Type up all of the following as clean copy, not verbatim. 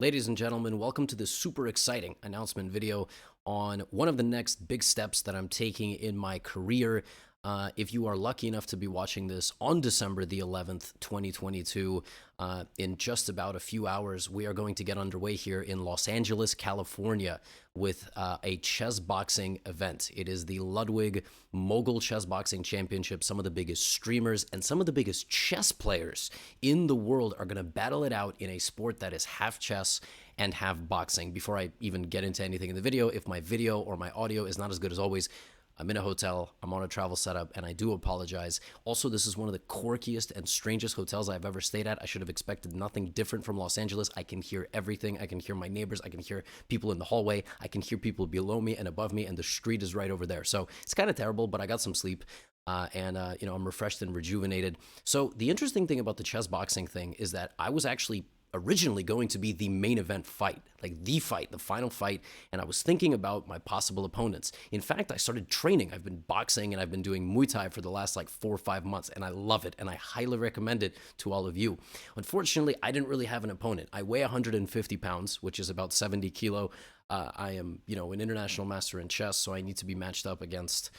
Ladies and gentlemen, welcome to this super exciting announcement video on one of the next big steps that I'm taking in my career. If you are lucky enough to be watching this on December the 11th, 2022, in just about a few hours, we are going to get underway here in Los Angeles, California, with a chess boxing event. It is the Ludwig Mogul Chess Boxing Championship. Some of the biggest streamers and some of the biggest chess players in the world are going to battle it out in a sport that is half chess and half boxing. Before I even get into anything in the video, if my video or my audio is not as good as always, I'm in a hotel, I'm on a travel setup, and I do apologize. Also, this is one of the quirkiest and strangest hotels I've ever stayed at. I should have expected nothing different from Los Angeles. I can hear everything. I can hear my neighbors. I can hear people in the hallway. I can hear people below me and above me, and the street is right over there. So it's kind of terrible, but I got some sleep. I'm refreshed and rejuvenated. So the interesting thing about the chess boxing thing is that I was actually originally going to be the main event fight, like the fight, the final fight, and I was thinking about my possible opponents. In fact, I started training. I've been boxing and I've been doing Muay Thai for the last like 4 or 5 months, and I love it, and I highly recommend it to all of you. Unfortunately, I didn't really have an opponent. I weigh 150 pounds, which is about 70 kilo. I am, an international master in chess, so I need to be matched up against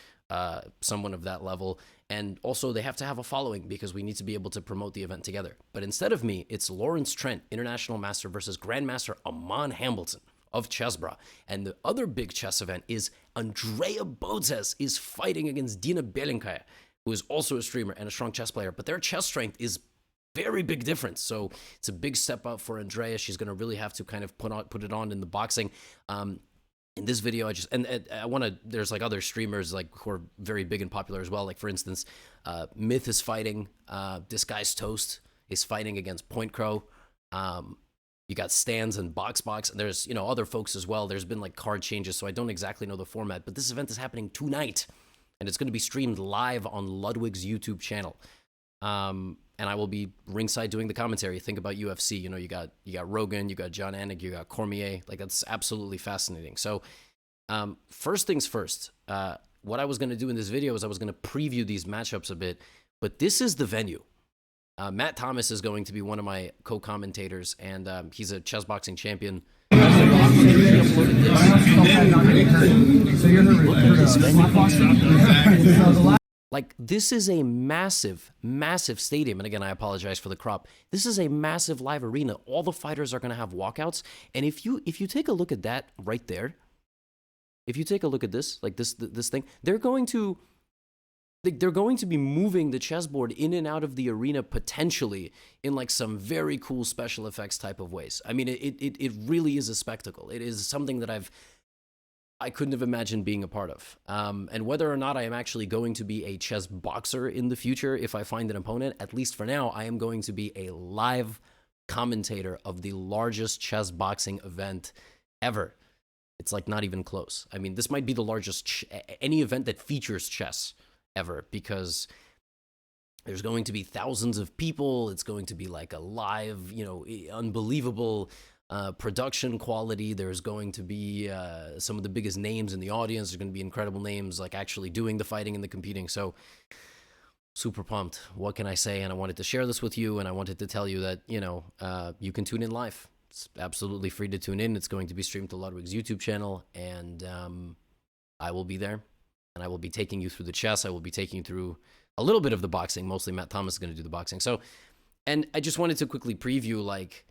someone of that level. And also, they have to have a following because we need to be able to promote the event together. But instead of me, it's Lawrence Trent, international master, versus Grandmaster Amon Hambleton of Chessbra. And the other big chess event is Andrea Bozes is fighting against Dina Belenkaya, who is also a streamer and a strong chess player. But their chess strength is very big difference. So it's a big step up for Andrea. She's going to really have to kind of put it on in the boxing. In this video, I want to, there's like other streamers like who are very big and popular as well. Like for instance, Myth is fighting, Disguised Toast is fighting against Point Crow. You got Stands and Box. And there's, other folks as well. There's been like card changes, so I don't exactly know the format, but this event is happening tonight and it's going to be streamed live on Ludwig's YouTube channel. And I will be ringside doing the commentary. Think about UFC. You got Rogan, you got John Anik, you got Cormier. Like, that's absolutely fascinating. So, first things first. What I was going to do in this video is I was going to preview these matchups a bit. But this is the venue. Matt Thomas is going to be one of my co-commentators, and he's a chess boxing champion. Like, this is a massive, massive stadium. And again, I apologize for the crop. This is a massive live arena. All the fighters are going to have walkouts. And if you take a look at that right there, if you take a look at this, like this thing, they're going to be moving the chessboard in and out of the arena potentially in like some very cool special effects type of ways. I mean, it really is a spectacle. It is something that I couldn't have imagined being a part of. And whether or not I am actually going to be a chess boxer in the future, if I find an opponent, at least for now, I am going to be a live commentator of the largest chess boxing event ever. It's like not even close. I mean, this might be the largest, any event that features chess ever, because there's going to be thousands of people. It's going to be like a live, unbelievable production quality. There's going to be some of the biggest names in the audience. There's going to be incredible names like actually doing the fighting and the competing. So super pumped. What can I say? And I wanted to share this with you, and I wanted to tell you that, you can tune in live. It's absolutely free to tune in. It's going to be streamed to Ludwig's YouTube channel, and I will be there, and I will be taking you through the chess. I will be taking you through a little bit of the boxing. Mostly Matt Thomas is going to do the boxing. So, and I just wanted to quickly preview, like,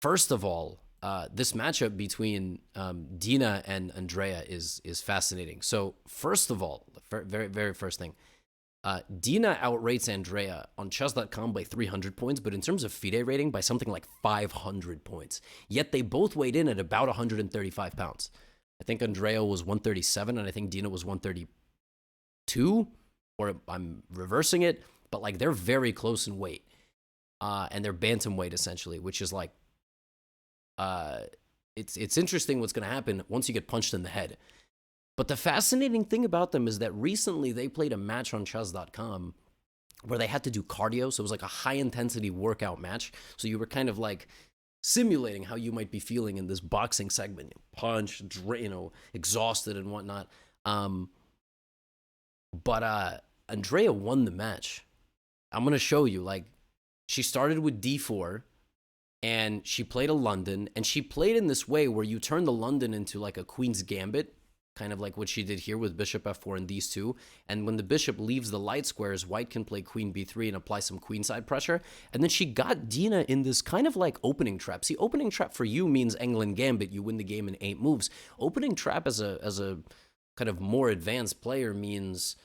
first of all, this matchup between Dina and Andrea is fascinating. So first of all, very, very first thing, Dina outrates Andrea on chess.com by 300 points, but in terms of FIDE rating, by something like 500 points. Yet they both weighed in at about 135 pounds. I think Andrea was 137, and I think Dina was 132, or I'm reversing it, but like they're very close in weight. And they're bantamweight essentially, which is like, it's interesting what's going to happen once you get punched in the head. But the fascinating thing about them is that recently they played a match on chess.com where they had to do cardio. So it was like a high intensity workout match. So you were kind of like simulating how you might be feeling in this boxing segment, punch, exhausted and whatnot. But Andrea won the match. I'm going to show you, like, she started with d4. and she played a London, and she played in this way where you turn the London into like a queen's gambit, kind of like what she did here with bishop f4 and these two. And when the bishop leaves the light squares, white can play queen b3 and apply some queenside pressure. And then she got Dina in this kind of like opening trap. See, opening trap for you means England gambit. You win the game in 8 moves. Opening trap as a kind of more advanced player means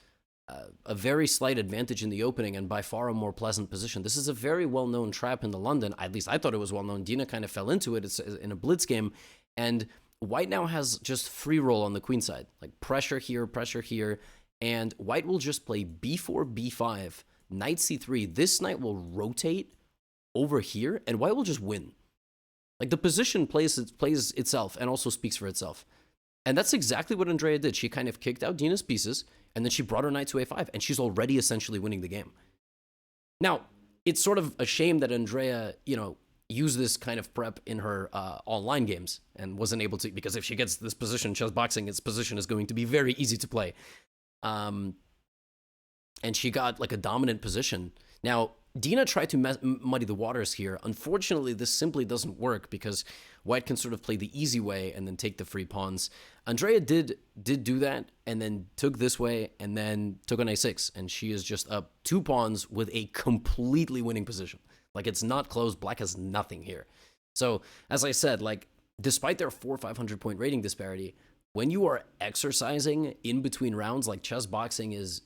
a very slight advantage in the opening and by far a more pleasant position. This is a very well-known trap in the London. At least I thought it was well-known. Dina kind of fell into it. It's in a blitz game. And white now has just free roll on the queen side. Like pressure here, and white will just play b4, b5, knight c3. This knight will rotate over here, and white will just win. Like the position plays itself and also speaks for itself. And that's exactly what Andrea did. She kind of kicked out Dina's pieces, and then she brought her knight to a5, and she's already essentially winning the game. Now, it's sort of a shame that Andrea, used this kind of prep in her online games and wasn't able to, because if she gets this position in chess boxing, its position is going to be very easy to play. And she got like a dominant position. Now, Dina tried to muddy the waters here. Unfortunately, this simply doesn't work because white can sort of play the easy way and then take the free pawns. Andrea did do that and then took this way and then took on a6. And she is just up 2 pawns with a completely winning position. Like, it's not close. Black has nothing here. So, as I said, like, despite their 400-500 point rating disparity, when you are exercising in between rounds, like chess boxing is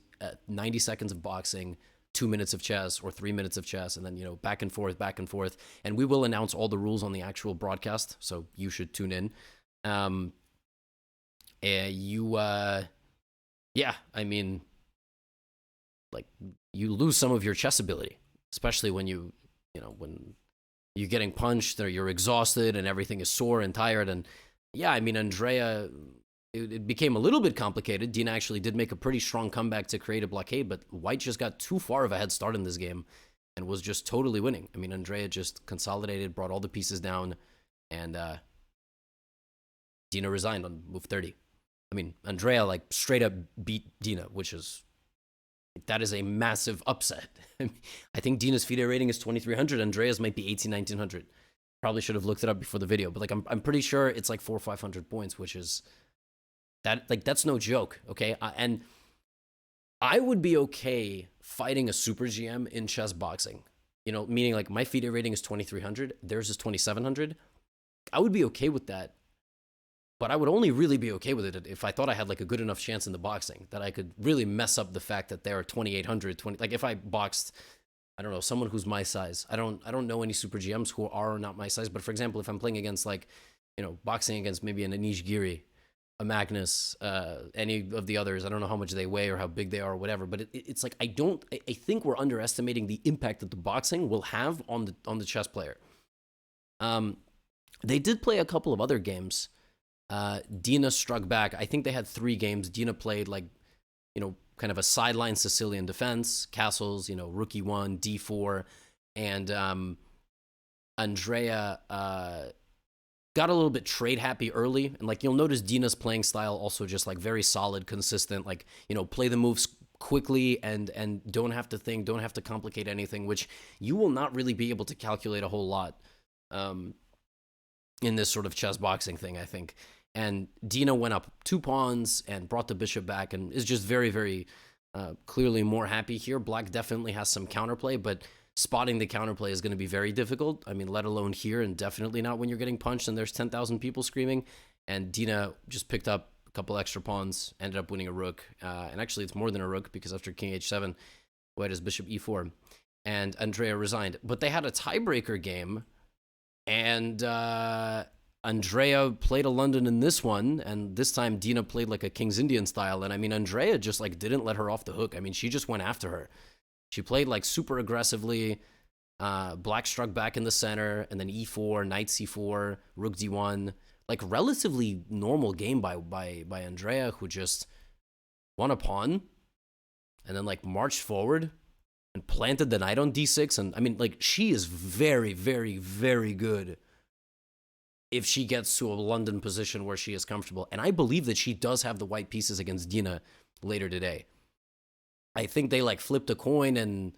90 seconds of boxing, 2 minutes of chess or 3 minutes of chess, and then, back and forth. And we will announce all the rules on the actual broadcast, so you should tune in. You lose some of your chess ability, especially when when you're getting punched or you're exhausted and everything is sore and tired. And yeah, Andrea, it became a little bit complicated. Dina actually did make a pretty strong comeback to create a blockade, but white just got too far of a head start in this game and was just totally winning. Andrea just consolidated, brought all the pieces down, and Dina resigned on move 30. Andrea like straight up beat Dina, that is a massive upset. I think Dina's FIDE rating is 2,300. Andrea's might be 1,900. Probably should have looked it up before the video, but like I'm pretty sure it's like 400 or 500 points, which is that's no joke. Okay, and I would be okay fighting a super GM in chess boxing. Meaning like my FIDE rating is 2,300. Theirs is 2,700. I would be okay with that. But I would only really be okay with it if I thought I had like a good enough chance in the boxing that I could really mess up the fact that they're 2,800, like if I boxed, I don't know, someone who's my size. I don't know any super GMs who are not my size, but for example, if I'm playing against like, boxing against maybe an Anish Giri, a Magnus, any of the others, I don't know how much they weigh or how big they are or whatever, but it's like I think we're underestimating the impact that the boxing will have on the chess player. They did play a couple of other games. Dina struck back. I think they had 3 games. Dina played like, kind of a sideline Sicilian defense, castles, rook e1, d4, and Andrea got a little bit trade happy early. And like you'll notice Dina's playing style also just like very solid, consistent, like, play the moves quickly and don't have to think, don't have to complicate anything, which you will not really be able to calculate a whole lot in this sort of chess boxing thing, I think. And Dina went up 2 pawns and brought the bishop back and is just very, very clearly more happy here. Black definitely has some counterplay, but spotting the counterplay is going to be very difficult. Let alone here, and definitely not when you're getting punched and there's 10,000 people screaming. And Dina just picked up a couple extra pawns, ended up winning a rook. And actually, it's more than a rook because after king h7, white has bishop e4. And Andrea resigned. But they had a tiebreaker game, and Andrea played a London in this one, and this time Dina played like a King's Indian style, and Andrea just like didn't let her off the hook. She just went after her. She played like super aggressively. Black struck back in the center, and then e4, knight c4, rook d1. Like relatively normal game by Andrea, who just won a pawn, and then like marched forward and planted the knight on d6. And like she is very, very, very good if she gets to a London position where she is comfortable. And I believe that she does have the white pieces against Dina later today. I think they like flipped a coin, and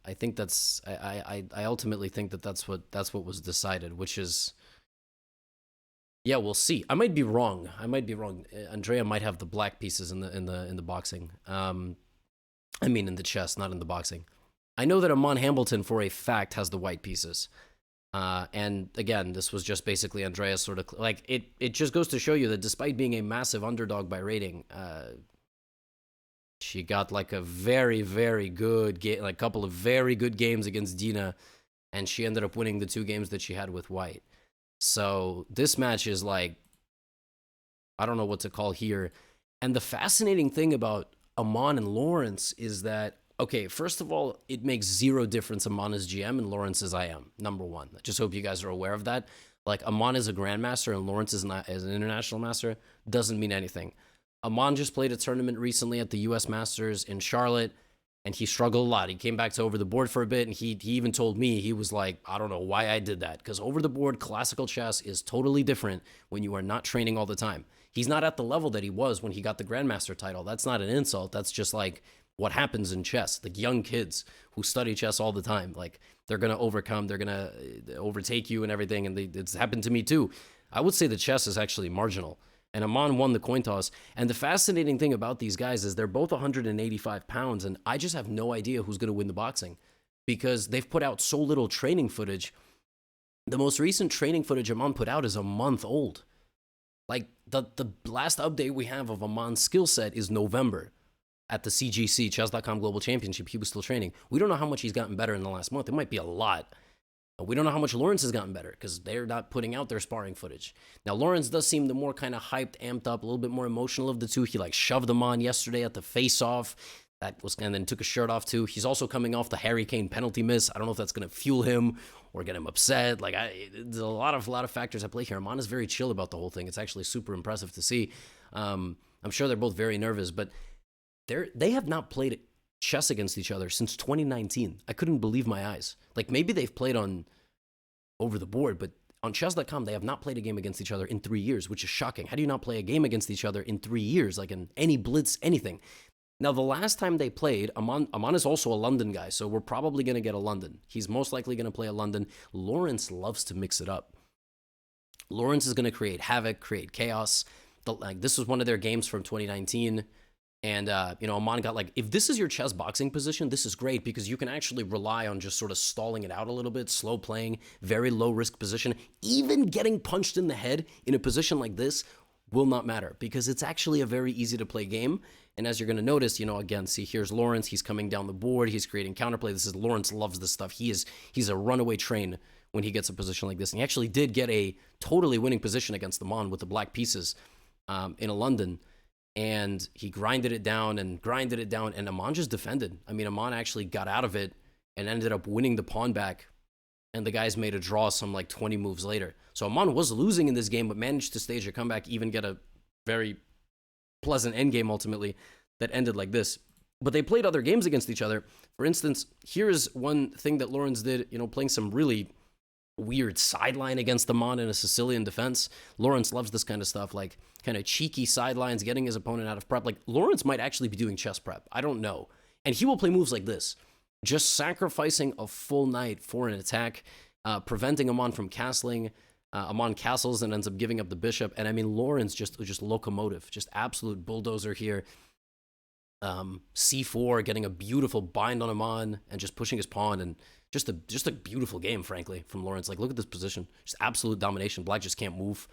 I think that's I ultimately think that that's what was decided, which is, yeah, we'll see. I might be wrong. Andrea might have the black pieces in the boxing. I mean in the chess, not in the boxing. I know that Amon Hambleton for a fact has the white pieces. And again, this was just basically Andrea's sort of like it just goes to show you that despite being a massive underdog by rating, she got like a very, very good game, like a couple of very good games against Dina, and she ended up winning the 2 games that she had with white. So this match is like, I don't know what to call here. And the fascinating thing about Amon and Lawrence is that, okay, first of all, it makes 0 difference Amon is GM and Lawrence is IM, number one. I just hope you guys are aware of that. Like, Amon is a grandmaster and Lawrence is not as an international master, doesn't mean anything. Amon just played a tournament recently at the US Masters in Charlotte, and he struggled a lot. He came back to over the board for a bit, and he even told me, he was like, I don't know why I did that, because over the board classical chess is totally different when you are not training all the time. He's not at the level that he was when he got the Grandmaster title. That's not an insult. That's just like what happens in chess. Like, young kids who study chess all the time, like, they're going to overcome, they're going to overtake you and everything, and it's happened to me too. I would say the chess is actually marginal. And Amon won the coin toss. And the fascinating thing about these guys is they're both 185 pounds, and I just have no idea who's going to win the boxing because they've put out so little training footage. The most recent training footage Amon put out is a month old. Like, the last update we have of Amon's skill set is November at the CGC, Chess.com Global Championship. He was still training. We don't know how much he's gotten better in the last month. It might be a lot. We don't know how much Lawrence has gotten better because they're not putting out their sparring footage. Now, Lawrence does seem the more kind of hyped, amped up, a little bit more emotional of the two. He like shoved him on yesterday at the face-off. And then took his shirt off too. He's also coming off the Harry Kane penalty miss. I don't know if that's going to fuel him or get him upset. Like, there's a lot of factors at play here. Amon is very chill about the whole thing. It's actually super impressive to see. I'm sure they're both very nervous, but they have not played chess against each other since 2019. I couldn't believe my eyes. Like, maybe they've played on over the board, but on chess.com, they have not played a game against each other in 3 years, which is shocking. How do you not play a game against each other in 3 years? Like, in any blitz, anything. Now, the last time they played, Amon is also a London guy, so we're probably going to get a London. He's most likely going to play a London. Lawrence loves to mix it up. Lawrence is going to create havoc, create chaos. This was one of their games from 2019. And, Amon got like, if this is your chess boxing position, this is great because you can actually rely on just sort of stalling it out a little bit, slow playing, very low risk position. Even getting punched in the head in a position like this will not matter because it's actually a very easy to play game. And as you're going to notice, again, see, here's Lawrence. He's coming down the board. He's creating counterplay. Lawrence loves this stuff. He's a runaway train when he gets a position like this. And he actually did get a totally winning position against Amon with the black pieces in a London. And he grinded it down, and Amon just defended. I mean, Amon actually got out of it and ended up winning the pawn back. And the guys made a draw some like 20 moves later. So Amon was losing in this game, but managed to stage a comeback, even get a very pleasant endgame ultimately that ended like this. But they played other games against each other. For instance, here's one thing that Lawrence did, playing some really weird sideline against Amon in a Sicilian defense. Lawrence loves this kind of stuff, like kind of cheeky sidelines, getting his opponent out of prep. Like, Lawrence might actually be doing chess prep. I don't know. And he will play moves like this, just sacrificing a full knight for an attack, preventing Amon from castling. Amon castles and ends up giving up the bishop. And I mean, Lawrence just locomotive, just absolute bulldozer here. C4, getting a beautiful bind on Amon and just pushing his pawn, and just a beautiful game, frankly, from Lawrence. Like, look at this position, just absolute domination. Black just can't move.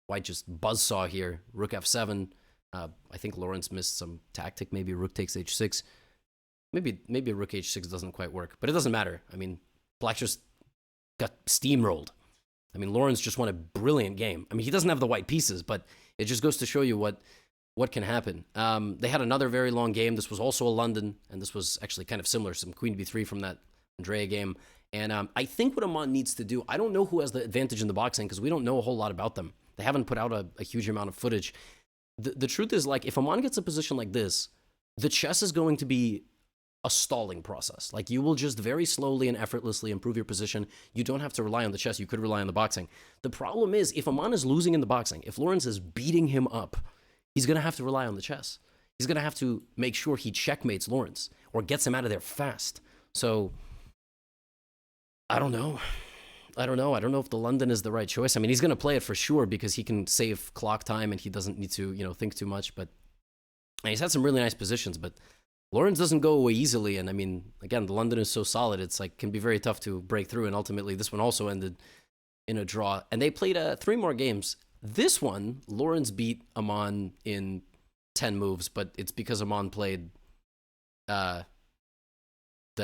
White just buzzsaw here. Rook f7. I think Lawrence missed some tactic. Maybe rook takes h6. Maybe rook h6 doesn't quite work, but it doesn't matter. I mean, Black just got steamrolled. I mean, Lawrence just won a brilliant game. I mean, he doesn't have the white pieces, but it just goes to show you what can happen. They had another very long game. This was also a London, and this was actually kind of similar. Some queen b3 from that Andrea game. And I think what Amon needs to do, I don't know who has the advantage in the boxing because we don't know a whole lot about them. They haven't put out a huge amount of footage. The truth is, like, if Amon gets a position like this, the chess is going to be a stalling process. Like, you will just very slowly and effortlessly improve your position. You don't have to rely on the chess. You could rely on the boxing. The problem is, if Amon is losing in the boxing, if Lawrence is beating him up, he's going to have to rely on the chess. he's going to have to make sure he checkmates Lawrence or gets him out of there fast. So I don't know. I don't know if the London is the right choice. I mean, he's going to play it for sure because he can save clock time and he doesn't need to, think too much. But and he's had some really nice positions, but Lawrence doesn't go away easily. And I mean, again, the London is so solid. It's like can be very tough to break through. And ultimately, this one also ended in a draw. And they played 3 more games. This one, Lawrence beat Aman in 10 moves, but it's because Aman played the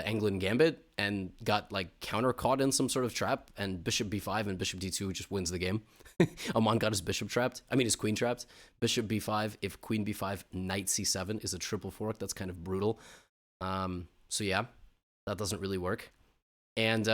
England Gambit and got like counter caught in some sort of trap, and bishop b5 and bishop d2 just wins the game. Aman got his bishop trapped. I mean, his queen trapped. Bishop b5, if queen b5, knight c7 is a triple fork. That's kind of brutal. So yeah, that doesn't really work. And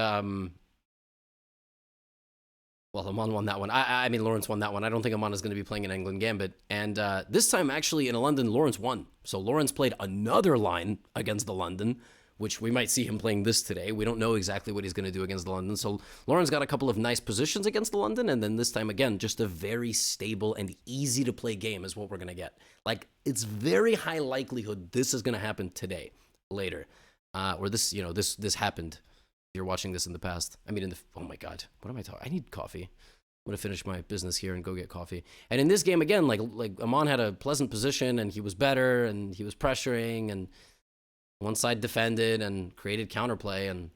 well, Aman won that one. I mean, Lawrence won that one. I don't think Aman is going to be playing an England Gambit. And this time, actually, in a London, Lawrence won. So Lawrence played another line against the London, which we might see him playing this today. We don't know exactly what he's going to do against the London. So Lawrence got a couple of nice positions against the London, and then this time, again, just a very stable and easy-to-play game is what we're going to get. Like, it's very high likelihood this is going to happen today, later. Or this, this happened. You're watching this in the past. I mean, oh my God, what am I talking? I need coffee. I'm going to finish my business here and go get coffee. And in this game, again, like Aman had a pleasant position and he was better and he was pressuring and one side defended and created counterplay, and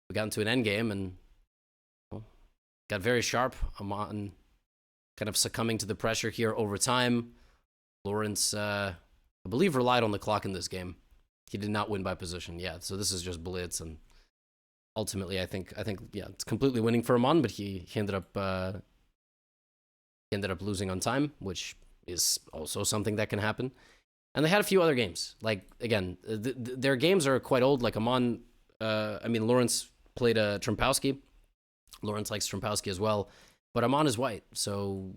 we got into an endgame and got very sharp. Aman kind of succumbing to the pressure here over time. Lawrence, I believe, relied on the clock in this game. He did not win by position. Yeah, so this is just blitz, and ultimately, I think, yeah, it's completely winning for Aman, but he ended up losing on time, which is also something that can happen. And they had a few other games. Like, again, their games are quite old. Like Aman, Lawrence played Trumpowski. Lawrence likes Trumpowski as well, but Aman is white, so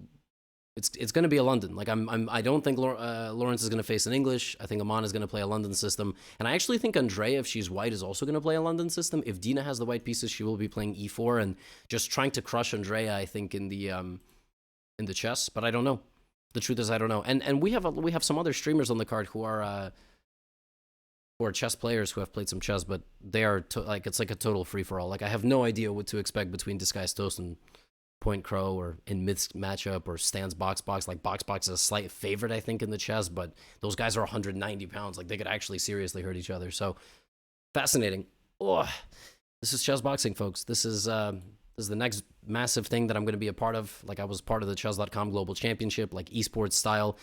it's going to be a London. Like I don't think Lawrence is going to face an English. I think Aman is going to play a London system, and I actually think Andrea, if she's white, is also going to play a London system. If Dina has the white pieces, she will be playing e4 and just trying to crush Andrea, I think, in the chess. But I don't know. The truth is, I don't know. And we have some other streamers on the card who are chess players who have played some chess, but they are it's like a total free for all. Like I have no idea what to expect between Disguised Toast and Point Crow, or in Myth's matchup, or Stan's Box. Like Box is a slight favorite, I think, in the chess, but those guys are 190 pounds. Like they could actually seriously hurt each other. So fascinating. Oh, this is chess boxing, folks. This is the next massive thing that I'm going to be a part of. Like I was part of the chess.com Global Championship, like esports style.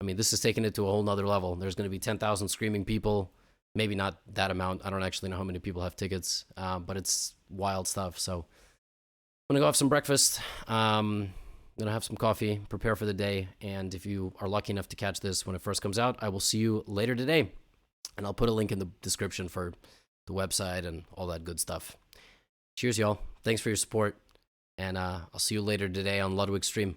I mean, this is taking it to a whole nother level. There's going to be 10,000 screaming people. Maybe not that amount. I don't actually know how many people have tickets, but it's wild stuff. So I'm going to go have some breakfast. I'm going to have some coffee, prepare for the day. And if you are lucky enough to catch this when it first comes out, I will see you later today. And I'll put a link in the description for the website and all that good stuff. Cheers, y'all. Thanks for your support. And I'll see you later today on Ludwig's stream.